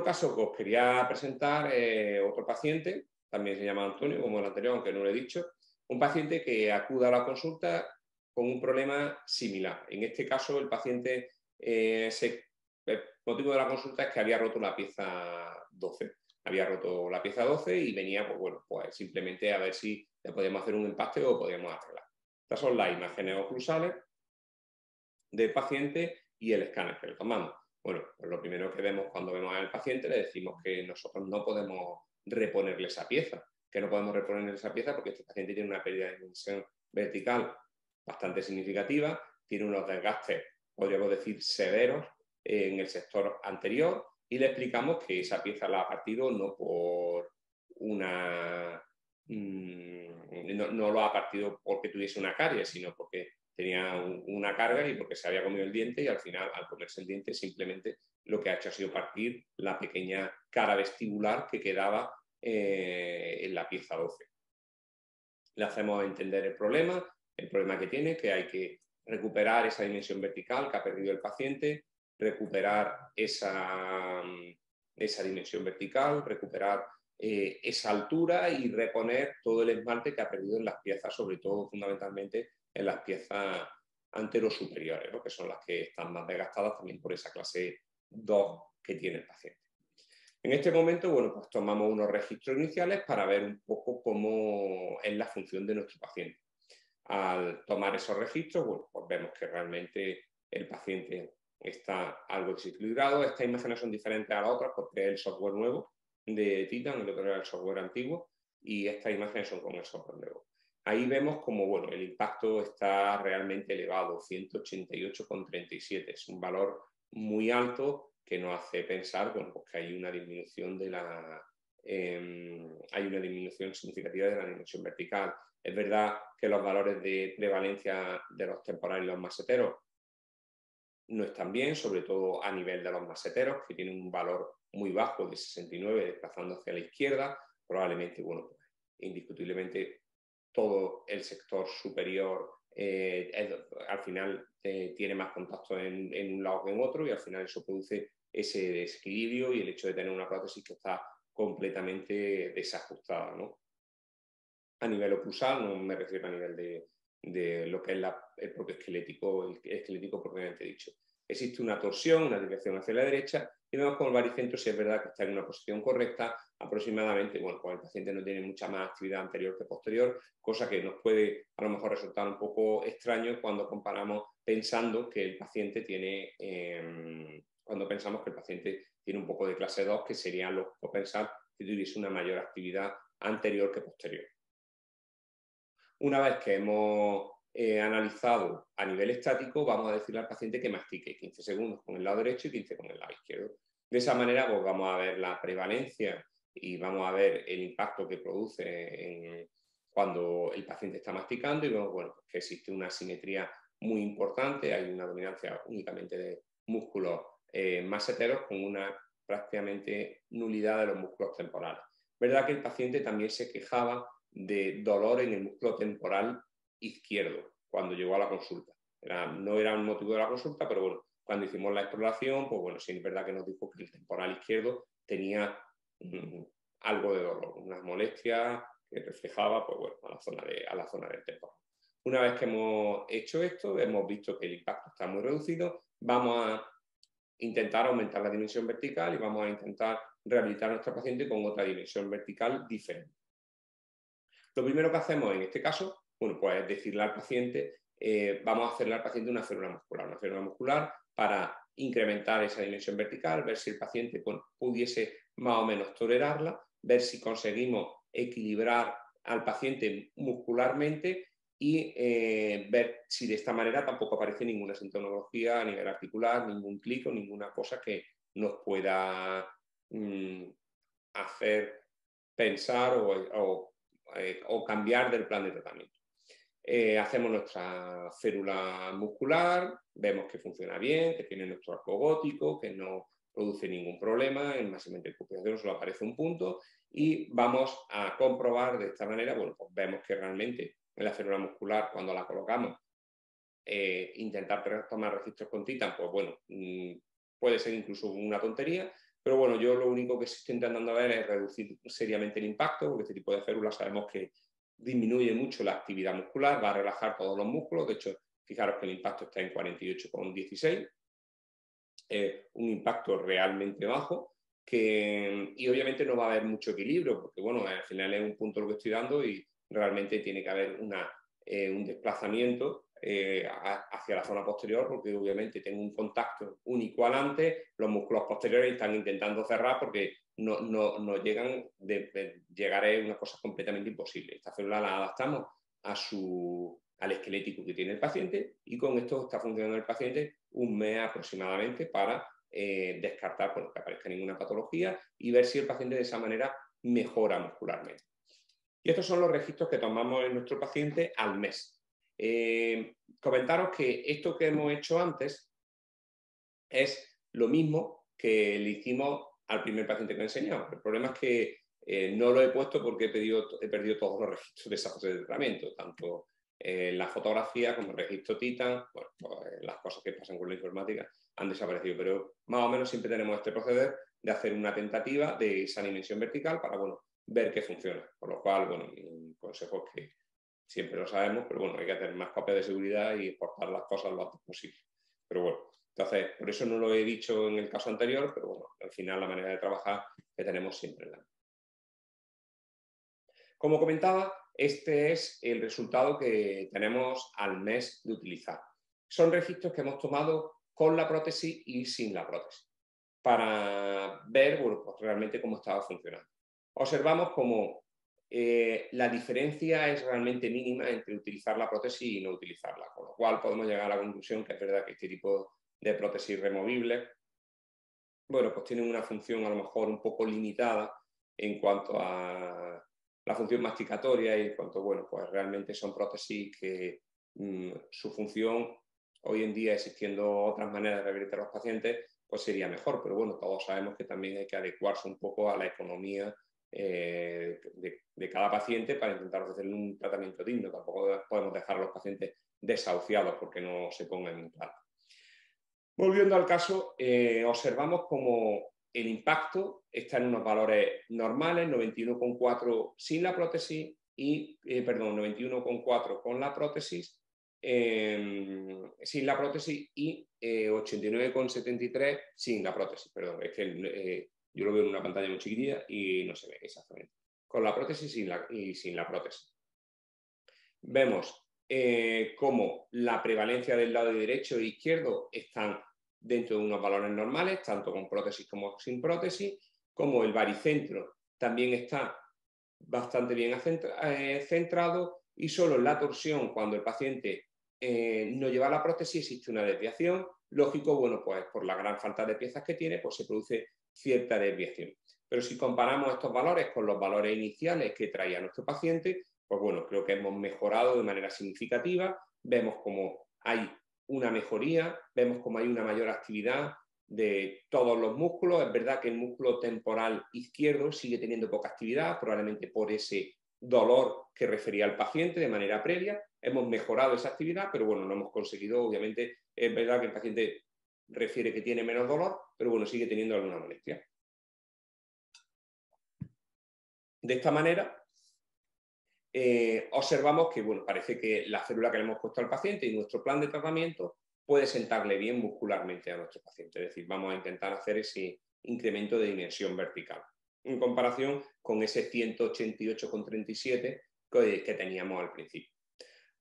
caso que os quería presentar otro paciente, también se llama Antonio, como el anterior, aunque no lo he dicho, un paciente que acude a la consulta con un problema similar. En este caso, el paciente, el motivo de la consulta es que había roto la pieza 12. Había roto la pieza 12 y venía, pues bueno, pues simplemente a ver si le podíamos hacer un empaste o podíamos arreglar. Estas son las imágenes oclusales del paciente y el escáner que le tomamos. Bueno, pues lo primero que vemos cuando vemos al paciente, le decimos que nosotros no podemos reponerle esa pieza, que no podemos reponerle esa pieza porque este paciente tiene una pérdida de dimensión vertical bastante significativa, tiene unos desgastes, podríamos decir, severos en el sector anterior y le explicamos que esa pieza la ha partido no por una... no lo ha partido porque tuviese una caries, sino porque tenía una carga y porque se había comido el diente y al final, al comerse el diente, simplemente lo que ha hecho ha sido partir la pequeña cara vestibular que quedaba en la pieza 12. Le hacemos entender el problema que tiene, que hay que recuperar esa dimensión vertical que ha perdido el paciente, recuperar esa dimensión vertical, recuperar esa altura y reponer todo el esmalte que ha perdido en las piezas, sobre todo fundamentalmente en las piezas anterosuperiores, ¿no? Que son las que están más desgastadas también por esa clase 2 que tiene el paciente. En este momento, bueno, pues tomamos unos registros iniciales para ver un poco cómo es la función de nuestro paciente. Al tomar esos registros, bueno, pues vemos que realmente el paciente está algo desequilibrado. Estas imágenes son diferentes a las otras porque es el software nuevo de Titan, el otro era el software antiguo, y estas imágenes son con el software nuevo. Ahí vemos como, bueno, el impacto está realmente elevado, 188,37, es un valor muy alto que nos hace pensar, bueno, pues que hay una disminución hay una disminución significativa de la dimensión vertical. Es verdad que los valores de prevalencia de los temporales y los maseteros no están bien, sobre todo a nivel de los maseteros, que tienen un valor muy bajo de 69, desplazando hacia la izquierda. Probablemente, bueno, pues, indiscutiblemente todo el sector superior al final tiene más contacto en un lado que en otro y al final eso produce ese desequilibrio y el hecho de tener una prótesis que está completamente desajustada, ¿no? A nivel oclusal, no me refiero a nivel de lo que es el propio esquelético, el esquelético propiamente dicho. Existe una torsión, una dirección hacia la derecha y vemos como el baricentro, si es verdad que está en una posición correcta, aproximadamente, bueno, pues el paciente no tiene mucha más actividad anterior que posterior, cosa que nos puede a lo mejor resultar un poco extraño cuando comparamos pensando que el paciente tiene, cuando pensamos que el paciente tiene un poco de clase 2, que sería lógico pensar que tuviese una mayor actividad anterior que posterior. Una vez que hemos analizado a nivel estático, vamos a decirle al paciente que mastique 15 segundos con el lado derecho y 15 con el lado izquierdo. De esa manera, pues vamos a ver la prevalencia y vamos a ver el impacto que produce cuando el paciente está masticando y vemos, bueno, que existe una asimetría muy importante, hay una dominancia únicamente de músculos maseteros con una prácticamente nulidad de los músculos temporales. Verdad que el paciente también se quejaba de dolor en el músculo temporal izquierdo cuando llegó a la consulta. No era un motivo de la consulta, pero bueno, cuando hicimos la exploración, pues bueno, sí es verdad que nos dijo que el temporal izquierdo tenía algo de dolor, unas molestias que reflejaba, pues bueno, a la zona del temporal. Una vez que hemos hecho esto, hemos visto que el impacto está muy reducido, vamos a intentar aumentar la dimensión vertical y vamos a intentar rehabilitar a nuestro paciente con otra dimensión vertical diferente. Lo primero que hacemos en este caso, bueno, pues es decirle al paciente, vamos a hacerle al paciente una férula muscular para incrementar esa dimensión vertical, ver si el paciente pudiese más o menos tolerarla, ver si conseguimos equilibrar al paciente muscularmente y ver si de esta manera tampoco aparece ninguna sintomatología a nivel articular, ningún clic o ninguna cosa que nos pueda hacer pensar o cambiar del plan de tratamiento. Hacemos nuestra férula muscular, vemos que funciona bien, que tiene nuestro arco gótico, que no produce ningún problema, en máxima interpupulación solo aparece un punto y vamos a comprobar de esta manera, bueno, pues vemos que realmente en la férula muscular cuando la colocamos intentar tomar registros con Titan, pues bueno, puede ser incluso una tontería, Pero bueno, yo lo único que estoy intentando ver es reducir seriamente el impacto, porque este tipo de férulas sabemos que disminuye mucho la actividad muscular, va a relajar todos los músculos. De hecho, fijaros que el impacto está en 48,16, un impacto realmente bajo, y obviamente no va a haber mucho equilibrio, porque bueno, al final es un punto lo que estoy dando y realmente tiene que haber un desplazamiento hacia la zona posterior, porque obviamente tengo un contacto único al antes, los músculos posteriores están intentando cerrar porque no llegan, llegar es una cosa completamente imposible. Esta célula la adaptamos al esquelético que tiene el paciente y con esto está funcionando el paciente un mes aproximadamente para descartar que aparezca ninguna patología y ver si el paciente de esa manera mejora muscularmente. Y estos son los registros que tomamos en nuestro paciente al mes. Comentaros que esto que hemos hecho antes es lo mismo que le hicimos al primer paciente que he enseñado. El problema es que no lo he puesto porque he perdido todos los registros de esa fase de tratamiento, tanto la fotografía como el registro Titan. Bueno, pues, las cosas que pasan con la informática han desaparecido, pero más o menos siempre tenemos este proceder de hacer una tentativa de esa dimensión vertical para, bueno, ver que funciona. Por lo cual, bueno, mi consejo es que siempre lo sabemos, pero bueno, hay que hacer más copias de seguridad y exportar las cosas lo antes posible. Pero bueno, entonces, por eso no lo he dicho en el caso anterior, pero bueno, al final la manera de trabajar que tenemos siempre en la. Como comentaba, este es el resultado que tenemos al mes de utilizar. Son registros que hemos tomado con la prótesis y sin la prótesis, para ver, bueno, pues realmente cómo estaba funcionando. Observamos como la diferencia es realmente mínima entre utilizar la prótesis y no utilizarla, con lo cual podemos llegar a la conclusión que es verdad que este tipo de prótesis removibles, bueno, pues tienen una función a lo mejor un poco limitada en cuanto a la función masticatoria y en cuanto, bueno, pues realmente son prótesis que su función, hoy en día existiendo otras maneras de rehabilitar a los pacientes, pues sería mejor, pero bueno, todos sabemos que también hay que adecuarse un poco a la economía de cada paciente para intentar ofrecerle un tratamiento digno. Tampoco podemos dejar a los pacientes desahuciados porque no se pongan implantes. Volviendo al caso, observamos como el impacto está en unos valores normales, 91,4 sin la prótesis y, 91,4 con la prótesis, sin la prótesis y 89,73 sin la prótesis, perdón, es que yo lo veo en una pantalla muy chiquitilla y no se ve exactamente. Con la prótesis y sin la prótesis. Vemos cómo la prevalencia del lado derecho e izquierdo están dentro de unos valores normales, tanto con prótesis como sin prótesis, como el baricentro también está bastante bien centrado y solo en la torsión, cuando el paciente no lleva la prótesis, existe una desviación. Lógico, bueno, pues por la gran falta de piezas que tiene, pues se produce cierta desviación. Pero si comparamos estos valores con los valores iniciales que traía nuestro paciente, pues bueno, creo que hemos mejorado de manera significativa, vemos como hay una mejoría, vemos como hay una mayor actividad de todos los músculos. Es verdad que el músculo temporal izquierdo sigue teniendo poca actividad, probablemente por ese dolor que refería el paciente de manera previa. Hemos mejorado esa actividad, pero bueno, no hemos conseguido, obviamente, es verdad que el paciente refiere que tiene menos dolor, pero bueno, sigue teniendo alguna molestia. De esta manera, observamos que, bueno, parece que la célula que le hemos puesto al paciente y nuestro plan de tratamiento puede sentarle bien muscularmente a nuestro paciente. Es decir, vamos a intentar hacer ese incremento de dimensión vertical, en comparación con ese 188,37 que teníamos al principio.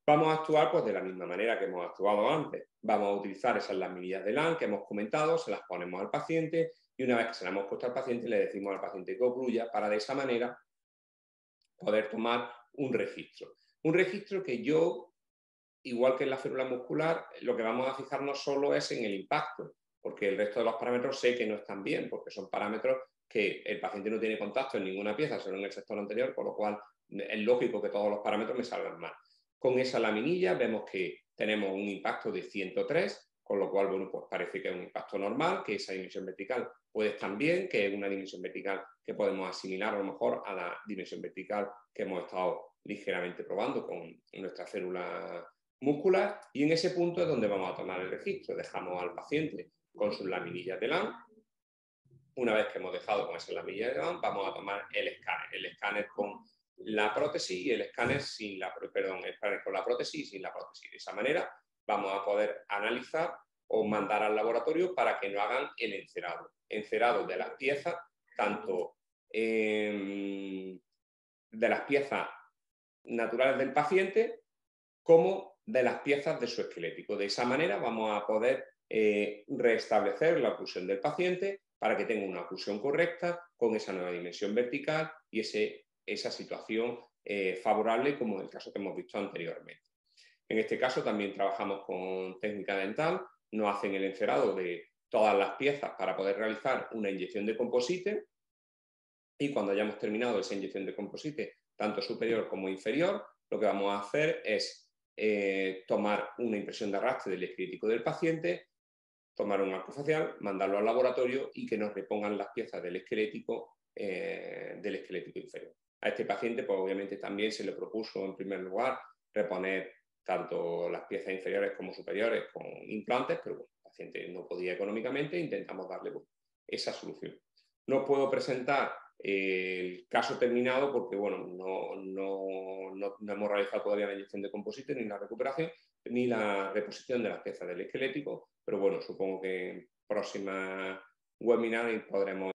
Vamos a actuar pues, de la misma manera que hemos actuado antes. Vamos a utilizar esas laminillas de LAN que hemos comentado, se las ponemos al paciente y una vez que se las hemos puesto al paciente le decimos al paciente que ocluya para de esa manera poder tomar un registro. Un registro que yo, igual que en la férula muscular, lo que vamos a fijarnos solo es en el impacto, porque el resto de los parámetros sé que no están bien, porque son parámetros que el paciente no tiene contacto en ninguna pieza, solo en el sector anterior, por lo cual es lógico que todos los parámetros me salgan mal. Con esa laminilla vemos que tenemos un impacto de 103, con lo cual, bueno, pues parece que es un impacto normal, que esa dimensión vertical puede estar bien, que es una dimensión vertical que podemos asimilar a lo mejor a la dimensión vertical que hemos estado ligeramente probando con nuestra célula muscular, y en ese punto es donde vamos a tomar el registro. Dejamos al paciente con sus laminillas de LAN Una vez que hemos dejado con esa lamilla de Down, vamos a tomar el escáner con la prótesis y el escáner sin la, perdón, el escáner con la prótesis y sin la prótesis. De esa manera vamos a poder analizar o mandar al laboratorio para que nos hagan el encerado de las piezas, tanto de las piezas naturales del paciente como de las piezas de su esquelético. De esa manera vamos a poder restablecer la oclusión del paciente para que tenga una oclusión correcta con esa nueva dimensión vertical y esa situación favorable como en el caso que hemos visto anteriormente. En este caso también trabajamos con técnica dental, nos hacen el encerado de todas las piezas para poder realizar una inyección de composite y cuando hayamos terminado esa inyección de composite, tanto superior como inferior, lo que vamos a hacer es tomar una impresión de arrastre del esquelético del paciente, tomar un arco facial, mandarlo al laboratorio y que nos repongan las piezas del esquelético inferior. A este paciente, pues obviamente también se le propuso en primer lugar reponer tanto las piezas inferiores como superiores con implantes, pero bueno, el paciente no podía económicamente, intentamos darle esa solución. No puedo presentar el caso terminado porque bueno, no hemos realizado todavía la inyección de composite ni la recuperación ni la reposición de las piezas del esquelético, pero bueno, supongo que en próximas webinars podremos